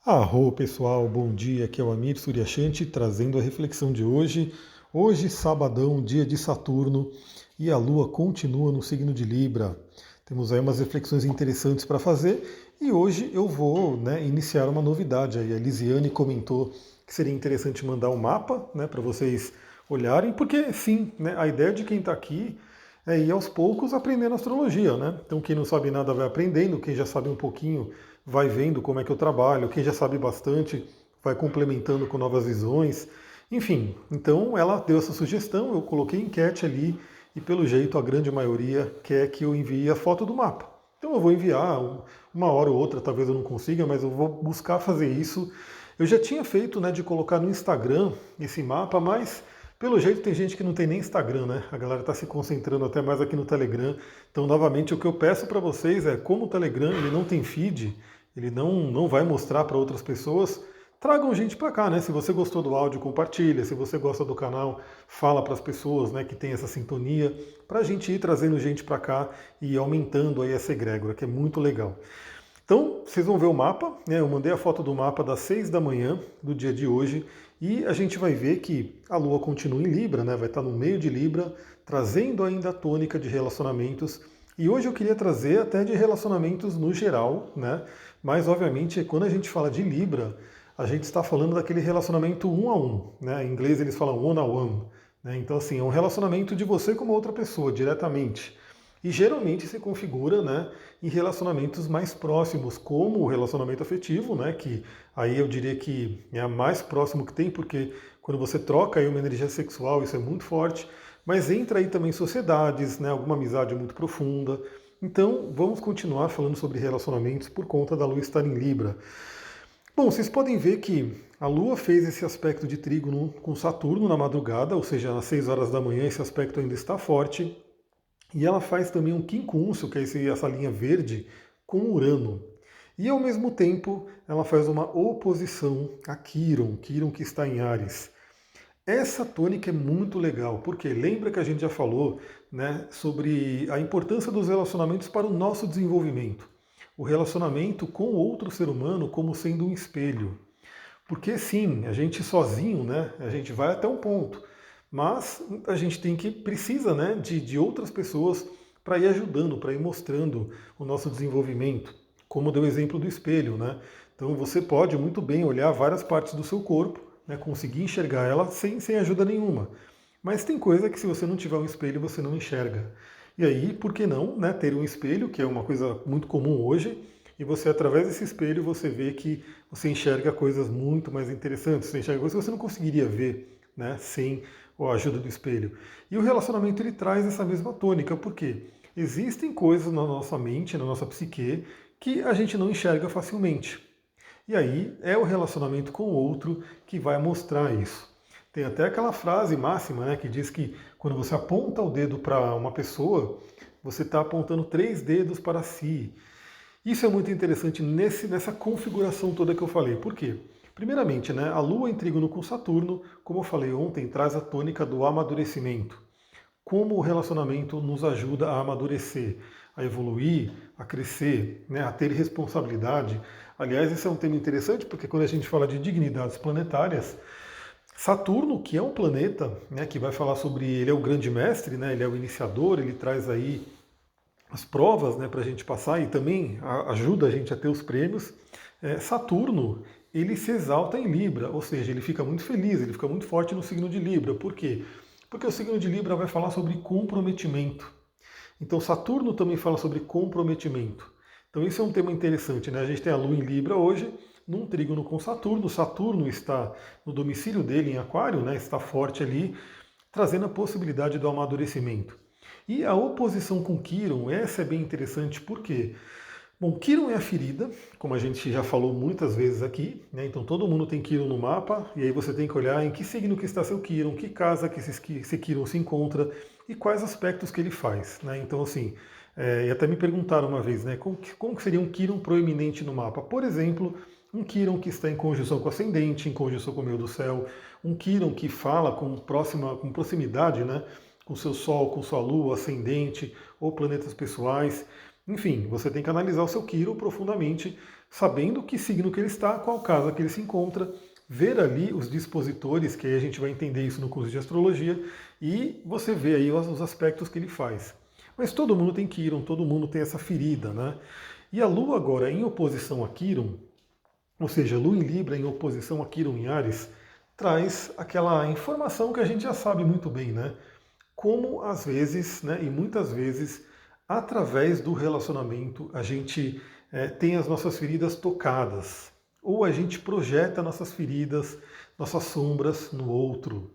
Arro pessoal, bom dia, aqui é o Amir Suryashanti trazendo a reflexão de hoje. Hoje, sabadão, dia de Saturno, e a Lua continua no signo de Libra. Temos aí umas reflexões interessantes para fazer e hoje eu vou iniciar uma novidade. Aí a Lisiane comentou que seria interessante mandar um mapa para vocês olharem, porque sim, a ideia de quem está aqui é ir aos poucos aprendendo astrologia, né? Então quem não sabe nada vai aprendendo, quem já sabe um pouquinho vai vendo como é que eu trabalho, quem já sabe bastante vai complementando com novas visões. Enfim, então ela deu essa sugestão, eu coloquei enquete ali e pelo jeito a grande maioria quer que eu envie a foto do mapa. Então eu vou enviar uma hora ou outra, talvez eu não consiga, mas eu vou buscar fazer isso. Eu já tinha feito de colocar no Instagram esse mapa, mas pelo jeito tem gente que não tem nem Instagram, né? A galera está se concentrando até mais aqui no Telegram. Então, novamente, o que eu peço para vocês é, como o Telegram ele não tem feed, ele não vai mostrar para outras pessoas, tragam gente para cá, né? Se você gostou do áudio, compartilha. Se você gosta do canal, fala para as pessoas, que tem essa sintonia, para a gente ir trazendo gente para cá e aumentando aí essa egrégora, que é muito legal. Então, vocês vão ver o mapa, eu mandei a foto do mapa das 6 da manhã do dia de hoje e a gente vai ver que a Lua continua em Libra, vai estar no meio de Libra, trazendo ainda a tônica de relacionamentos. E hoje eu queria trazer até de relacionamentos no geral, mas obviamente quando a gente fala de Libra, a gente está falando daquele relacionamento um a um, Em inglês eles falam one on one, Então assim, é um relacionamento de você com uma outra pessoa, diretamente. E geralmente se configura em relacionamentos mais próximos, como o relacionamento afetivo, que aí eu diria que é a mais próximo que tem, porque quando você troca aí uma energia sexual, isso é muito forte, mas entra aí também sociedades, alguma amizade muito profunda. Então vamos continuar falando sobre relacionamentos por conta da Lua estar em Libra. Bom, vocês podem ver que a Lua fez esse aspecto de trígono com Saturno na madrugada, ou seja, às 6 horas da manhã esse aspecto ainda está forte. E ela faz também um quincúncio, que é essa linha verde, com Urano. E ao mesmo tempo, ela faz uma oposição a Quiron, Quiron que está em Áries. Essa tônica é muito legal, porque lembra que a gente já falou sobre a importância dos relacionamentos para o nosso desenvolvimento. O relacionamento com outro ser humano como sendo um espelho. Porque sim, a gente sozinho, a gente vai até um ponto. Mas a gente precisa de outras pessoas para ir ajudando, para ir mostrando o nosso desenvolvimento. Como deu o exemplo do espelho, Então você pode muito bem olhar várias partes do seu corpo, conseguir enxergar ela sem ajuda nenhuma. Mas tem coisa que se você não tiver um espelho você não enxerga. E aí, por que não ter um espelho, que é uma coisa muito comum hoje, e você, através desse espelho, você vê que você enxerga coisas muito mais interessantes, você enxerga coisas que você não conseguiria ver sem a ajuda do espelho. E o relacionamento ele traz essa mesma tônica, porque existem coisas na nossa mente, na nossa psique, que a gente não enxerga facilmente. E aí é o relacionamento com o outro que vai mostrar isso. Tem até aquela frase máxima que diz que quando você aponta o dedo para uma pessoa, você está apontando 3 dedos para si. Isso é muito interessante nessa configuração toda que eu falei. Por quê? Primeiramente, a Lua em trígono com Saturno, como eu falei ontem, traz a tônica do amadurecimento. Como o relacionamento nos ajuda a amadurecer, a evoluir, a crescer, a ter responsabilidade. Aliás, esse é um tema interessante porque quando a gente fala de dignidades planetárias, Saturno, que é um planeta que vai falar sobre, ele é o grande mestre, ele é o iniciador, ele traz aí as provas para a gente passar e também ajuda a gente a ter os prêmios. Saturno, ele se exalta em Libra, ou seja, ele fica muito feliz, ele fica muito forte no signo de Libra. Por quê? Porque o signo de Libra vai falar sobre comprometimento. Então Saturno também fala sobre comprometimento. Então isso é um tema interessante, A gente tem a Lua em Libra hoje, num trígono com Saturno. Saturno está no domicílio dele em Aquário, está forte ali, trazendo a possibilidade do amadurecimento. E a oposição com Quiron, essa é bem interessante, por quê? Bom, Quiron é a ferida, como a gente já falou muitas vezes aqui, Então todo mundo tem Quiron no mapa, e aí você tem que olhar em que signo que está seu Quiron, que casa que esse Quiron se encontra e quais aspectos que ele faz, Então assim, e até me perguntaram uma vez, como que seria um Quiron proeminente no mapa? Por exemplo, um Quiron que está em conjunção com o ascendente, em conjunção com o meio do céu, um Quiron que fala com proximidade, com seu Sol, com sua Lua, ascendente ou planetas pessoais. Enfim, você tem que analisar o seu Quiron profundamente. sabendo que signo que ele está, qual casa que ele se encontra, ver ali os dispositores, que aí a gente vai entender isso no curso de astrologia, e você vê aí os aspectos que ele faz. Mas todo mundo tem Quiron, todo mundo tem essa ferida, né? E a Lua agora em oposição a Quiron, ou seja, Lua em Libra em oposição a Quiron em Áries, traz aquela informação que a gente já sabe muito bem, né? Como às vezes, né, e muitas vezes, através do relacionamento, a gente tem as nossas feridas tocadas, ou a gente projeta nossas feridas, nossas sombras no outro.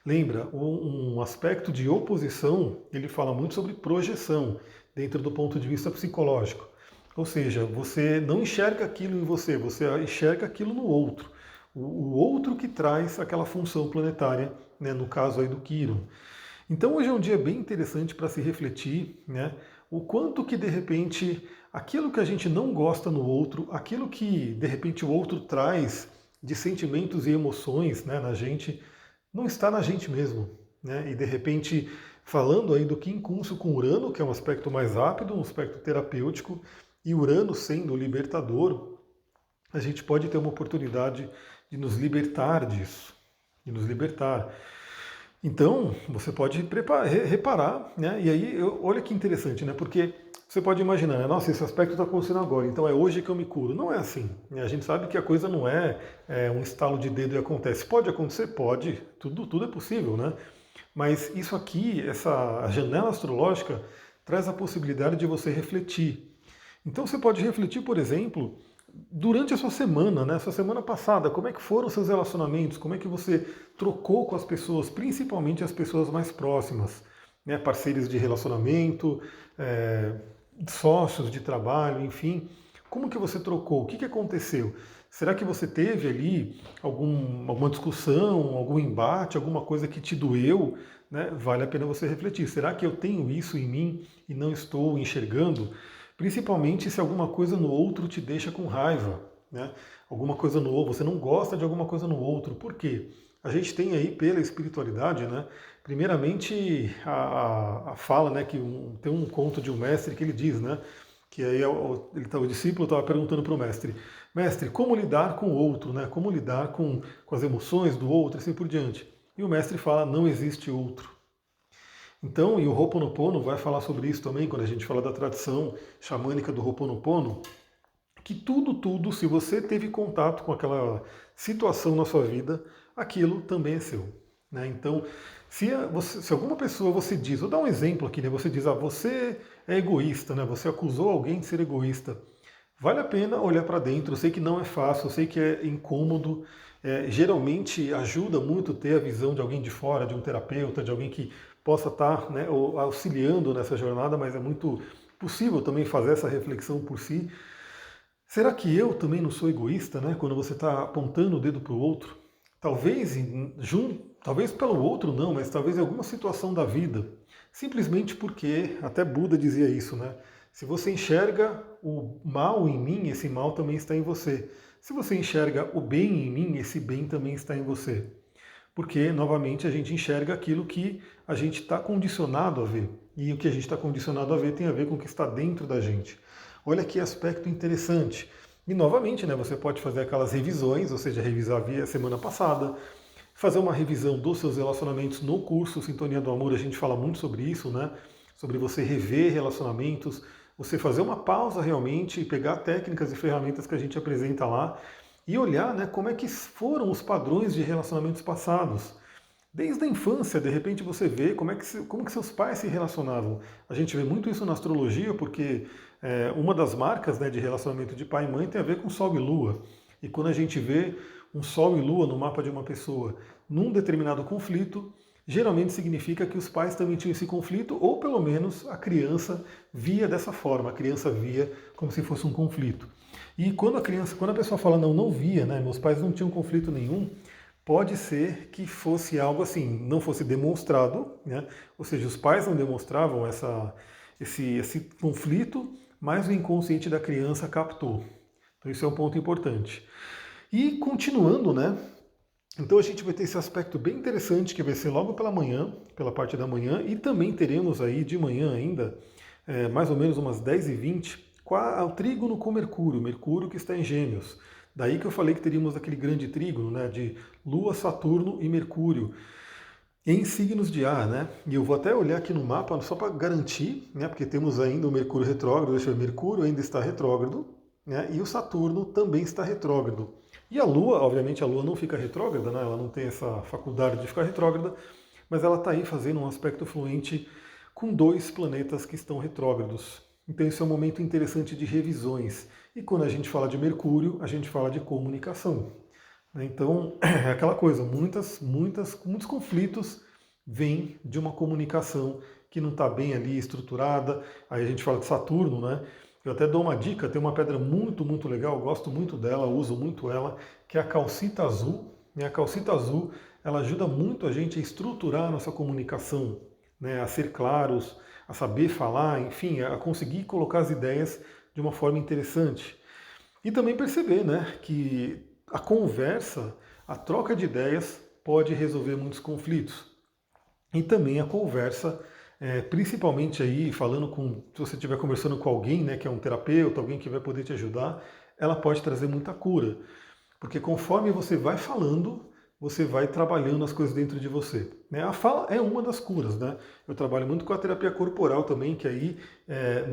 Lembra, um aspecto de oposição, ele fala muito sobre projeção, dentro do ponto de vista psicológico. Ou seja, você não enxerga aquilo em você, você enxerga aquilo no outro. O outro que traz aquela função planetária, né, no caso aí do Quiron. Então hoje é um dia bem interessante para se refletir, né, o quanto que de repente aquilo que a gente não gosta no outro, aquilo que de repente o outro traz de sentimentos e emoções, né, na gente, não está na gente mesmo, né? E de repente, falando aí do quincúncio com Urano, que é um aspecto mais rápido, um aspecto terapêutico, e Urano sendo o libertador, a gente pode ter uma oportunidade de nos libertar disso, de nos libertar. Então, você pode reparar, né? E aí, olha que interessante, né? Porque você pode imaginar, né? Nossa, esse aspecto está acontecendo agora, então é hoje que eu me curo. Não é assim, né? A gente sabe que a coisa não é um estalo de dedo e acontece. Pode acontecer? Pode. Tudo é possível, né? Mas isso aqui, essa janela astrológica, traz a possibilidade de você refletir. Então você pode refletir, por exemplo, durante a sua semana, né? Sua semana passada, como é que foram os seus relacionamentos? Como é que você trocou com as pessoas, principalmente as pessoas mais próximas, né? Parceiros de relacionamento, sócios de trabalho, enfim. Como que você trocou? O que aconteceu? Será que você teve ali alguma discussão, algum embate, alguma coisa que te doeu? Né? Vale a pena você refletir. Será que eu tenho isso em mim e não estou enxergando? Principalmente se alguma coisa no outro te deixa com raiva, né? Alguma coisa no outro, você não gosta de alguma coisa no outro. Por quê? A gente tem aí pela espiritualidade, né? Primeiramente a fala, né? Que tem um conto de um mestre que ele diz, né? Que aí o discípulo estava perguntando para o mestre, mestre, como lidar com o outro, né? Como lidar com as emoções do outro, assim por diante. E o mestre fala, não existe outro. Então, e o Ho'oponopono vai falar sobre isso também, quando a gente fala da tradição xamânica do Ho'oponopono, que tudo, se você teve contato com aquela situação na sua vida, aquilo também é seu. Né? Então, se alguma pessoa você diz, vou dar um exemplo aqui, né? Você diz, você é egoísta, né? Você acusou alguém de ser egoísta. Vale a pena olhar para dentro, eu sei que não é fácil, eu sei que é incômodo, geralmente ajuda muito ter a visão de alguém de fora, de um terapeuta, de alguém que possa estar, né, auxiliando nessa jornada, mas é muito possível também fazer essa reflexão por si. Será que eu também não sou egoísta, né? Quando você está apontando o dedo para o outro? Talvez, talvez pelo outro não, mas talvez em alguma situação da vida. Simplesmente porque, até Buda dizia isso, né? Se você enxerga o mal em mim, esse mal também está em você. Se você enxerga o bem em mim, esse bem também está em você. Porque, novamente, a gente enxerga aquilo que a gente está condicionado a ver. E o que a gente está condicionado a ver tem a ver com o que está dentro da gente. Olha que aspecto interessante. E novamente, né, você pode fazer aquelas revisões, ou seja, revisar a semana passada, fazer uma revisão dos seus relacionamentos no curso Sintonia do Amor, a gente fala muito sobre isso, né? Sobre você rever relacionamentos, você fazer uma pausa realmente e pegar técnicas e ferramentas que a gente apresenta lá e olhar, né, como é que foram os padrões de relacionamentos passados. Desde a infância, de repente você vê como que seus pais se relacionavam. A gente vê muito isso na astrologia, porque uma das marcas, né, de relacionamento de pai e mãe tem a ver com Sol e Lua. E quando a gente vê um Sol e Lua no mapa de uma pessoa num determinado conflito, geralmente significa que os pais também tinham esse conflito, ou pelo menos a criança via dessa forma, a criança via como se fosse um conflito. E quando a pessoa fala não via, né, meus pais não tinham conflito nenhum, pode ser que fosse algo assim, não fosse demonstrado, né? Ou seja, os pais não demonstravam esse conflito, mas o inconsciente da criança captou. Então isso é um ponto importante. E continuando, né? Então a gente vai ter esse aspecto bem interessante que vai ser logo pela manhã, pela parte da manhã, e também teremos aí de manhã ainda, mais ou menos umas 10h20, o trígono com Mercúrio, Mercúrio que está em Gêmeos. Daí que eu falei que teríamos aquele grande trígono, né, de Lua, Saturno e Mercúrio em signos de ar, né? E eu vou até olhar aqui no mapa só para garantir, né? Porque temos ainda o Mercúrio retrógrado, deixa eu ver, Mercúrio ainda está retrógrado, né? E o Saturno também está retrógrado. E a Lua, obviamente a Lua não fica retrógrada, né? Ela não tem essa faculdade de ficar retrógrada, mas ela está aí fazendo um aspecto fluente com dois planetas que estão retrógrados. Então isso é um momento interessante de revisões. E quando a gente fala de Mercúrio, a gente fala de comunicação. Então, é aquela coisa, muitos conflitos vêm de uma comunicação que não está bem ali estruturada. Aí a gente fala de Saturno, né? Eu até dou uma dica, tem uma pedra muito legal, gosto muito dela, uso muito ela, que é a calcita azul. E a calcita azul, ela ajuda muito a gente a estruturar a nossa comunicação, né? A ser claros, a saber falar, enfim, a conseguir colocar as ideias de uma forma interessante. E também perceber, né, que a conversa, a troca de ideias pode resolver muitos conflitos. E também a conversa, principalmente aí falando com, se você estiver conversando com alguém, né, que é um terapeuta, alguém que vai poder te ajudar, ela pode trazer muita cura. Porque conforme você vai falando, você vai trabalhando as coisas dentro de você. Né? A fala é uma das curas, né? Eu trabalho muito com a terapia corporal também, que aí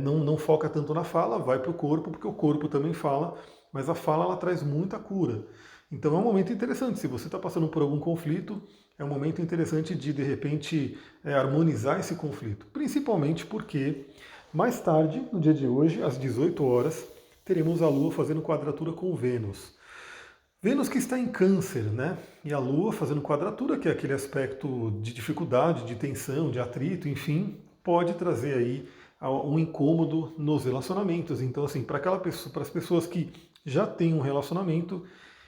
não foca tanto na fala, vai para o corpo, porque o corpo também fala, mas a fala ela traz muita cura. Então é um momento interessante, se você está passando por algum conflito, é um momento interessante de repente, harmonizar esse conflito. Principalmente porque mais tarde, no dia de hoje, às 18 horas, teremos a Lua fazendo quadratura com Vênus. Vênus que está em Câncer, né? E a Lua fazendo quadratura, que é aquele aspecto de dificuldade, de tensão, de atrito, enfim, pode trazer aí um incômodo nos relacionamentos. Então, assim, para as pessoas que já têm um relacionamento,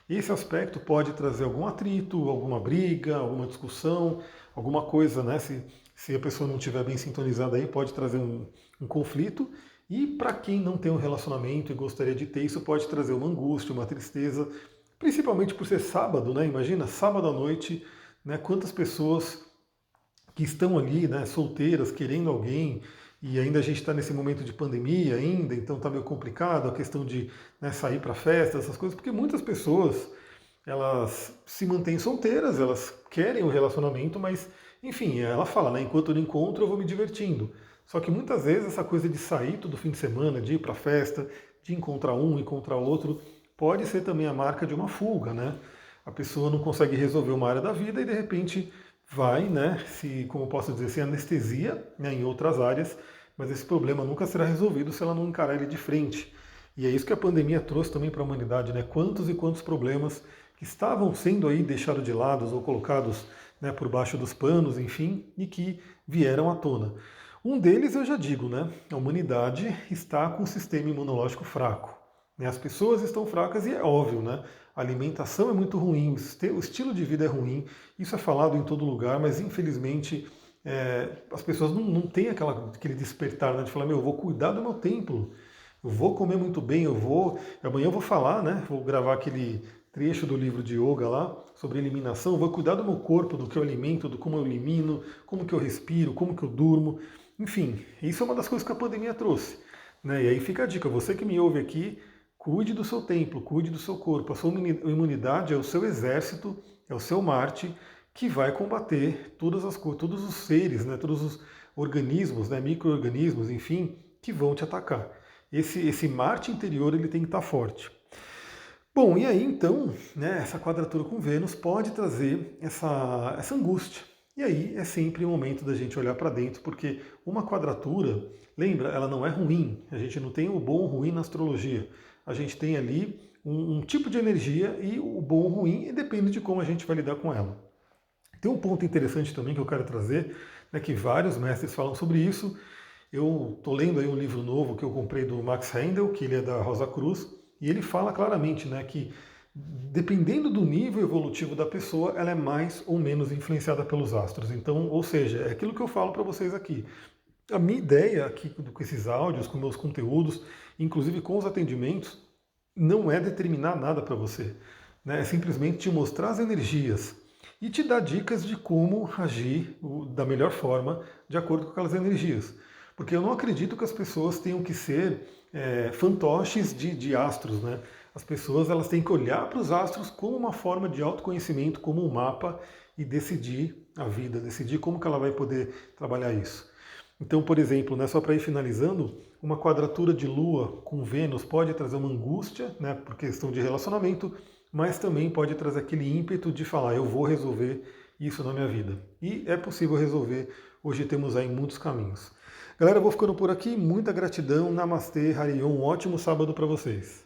esse aspecto pode trazer algum atrito, alguma briga, alguma discussão, alguma coisa, né? Se a pessoa não estiver bem sintonizada aí, pode trazer um conflito. E para quem não tem um relacionamento e gostaria de ter, isso pode trazer uma angústia, uma tristeza, principalmente por ser sábado, né? Imagina, sábado à noite, né? Quantas pessoas que estão ali, né, solteiras, querendo alguém, e ainda a gente está nesse momento de pandemia ainda, então está meio complicado a questão de, né, sair para festa, essas coisas, porque muitas pessoas elas se mantêm solteiras, elas querem um relacionamento, mas enfim, ela fala, né, enquanto eu não encontro eu vou me divertindo. Só que muitas vezes essa coisa de sair todo fim de semana, de ir para festa, de encontrar um, encontrar outro, pode ser também a marca de uma fuga, né? A pessoa não consegue resolver uma área da vida e de repente vai, né, como eu posso dizer, se anestesia, né, em outras áreas, mas esse problema nunca será resolvido se ela não encarar ele de frente. E é isso que a pandemia trouxe também para a humanidade, né? Quantos e quantos problemas que estavam sendo aí deixados de lado ou colocados, né, por baixo dos panos, enfim, e que vieram à tona. Um deles eu já digo, né? A humanidade está com o sistema imunológico fraco. Né? As pessoas estão fracas e é óbvio, né? A alimentação é muito ruim, o estilo de vida é ruim, isso é falado em todo lugar, mas infelizmente as pessoas não têm aquele despertar, né, de falar, meu, eu vou cuidar do meu templo, eu vou comer muito bem, amanhã eu vou falar, né? Vou gravar aquele trecho do livro de yoga lá sobre eliminação, vou cuidar do meu corpo, do que eu alimento, do como eu elimino, como que eu respiro, como que eu durmo, enfim, isso é uma das coisas que a pandemia trouxe. Né? E aí fica a dica, você que me ouve aqui, cuide do seu templo, cuide do seu corpo. A sua imunidade é o seu exército, é o seu Marte que vai combater todos os seres, né, todos os organismos, né, micro-organismos, enfim, que vão te atacar. Esse Marte interior ele tem que estar forte. Bom, e aí então, né, essa quadratura com Vênus pode trazer essa angústia. E aí é sempre o momento da gente olhar para dentro, porque uma quadratura, lembra, ela não é ruim. A gente não tem o bom ou ruim na astrologia. A gente tem ali um tipo de energia e o bom ou ruim, e depende de como a gente vai lidar com ela. Tem um ponto interessante também que eu quero trazer, né, que vários mestres falam sobre isso. Eu estou lendo aí um livro novo que eu comprei do Max Handel, que ele é da Rosa Cruz, e ele fala claramente, né, que dependendo do nível evolutivo da pessoa, ela é mais ou menos influenciada pelos astros. Então, ou seja, é aquilo que eu falo para vocês aqui. A minha ideia aqui com esses áudios, com meus conteúdos, inclusive com os atendimentos, não é determinar nada para você. Né? É simplesmente te mostrar as energias e te dar dicas de como agir da melhor forma de acordo com aquelas energias. Porque eu não acredito que as pessoas tenham que ser fantoches de astros, né? As pessoas elas têm que olhar para os astros como uma forma de autoconhecimento, como um mapa e decidir a vida, decidir como que ela vai poder trabalhar isso. Então, por exemplo, né, só para ir finalizando, uma quadratura de Lua com Vênus pode trazer uma angústia, né, por questão de relacionamento, mas também pode trazer aquele ímpeto de falar, eu vou resolver isso na minha vida. E é possível resolver, hoje temos aí muitos caminhos. Galera, eu vou ficando por aqui, muita gratidão, Namastê, Harion, um ótimo sábado para vocês.